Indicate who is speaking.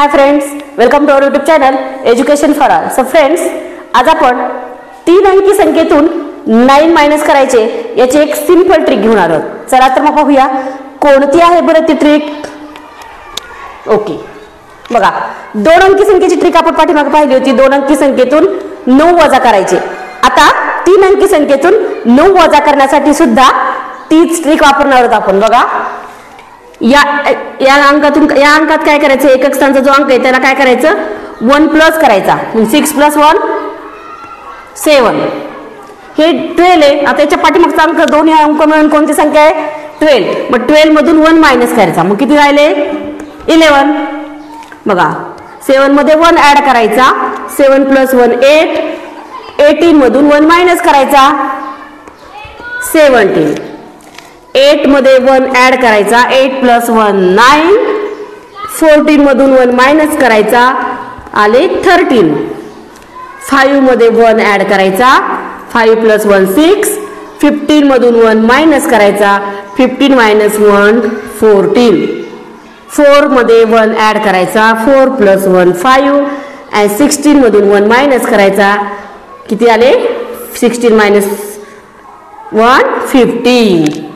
Speaker 1: High friends, welcome to our YouTube channel education for all. So friends, आज आपण 3 अंकी संख्येतून 9 minus करायचे याची एक सिंपल ट्रिक घेऊन आलो. चला तर मग पाहूया कोणती आहे बरं ती ट्रिक. ओके, बघा 2 अंकी संख्येची ट्रिक आपण पाठीमागे पाहिली होती. 2 अंकी संख्येतून 9 वजा करायचे. आता 3 अंकी संख्येतून 9 वजा करण्यासाठी सुद्धा तीच ट्रिक वापरणार आहोत आपण. बघा, या अंकात काय करायचं, एकक स्थानचा जो अंक आहे त्याला काय करायचं, 1 प्लस करायचा. 6 + 1 7. हे 12 आहे. आता याच्या पाठीमागचा अंक दोन्ही अंक मिळून कोणती संख्या आहे, 12. मग 12 मधून 1 मायनस करायचा. मग किती राहिले, 11. बघा 7 मध्ये 1 ऍड करायचा. 7 + 1 8. 18 मधून 1 मायनस करायचा, 17. 8 मध्ये 1 ऍड करायचा. 8 + 1 9. 14 मधून 1 मायनस करायचा, आले 13. 5 मध्ये 1 ऍड करायचा. 5 + 1 6. 15 मधून 1 मायनस करायचा. 15 - 1 14. 4 मध्ये 1 ऍड करायचा. 4 + 1 5. आणि 16 मधून 1 मायनस करायचा. किती आले, 16 - 1 15.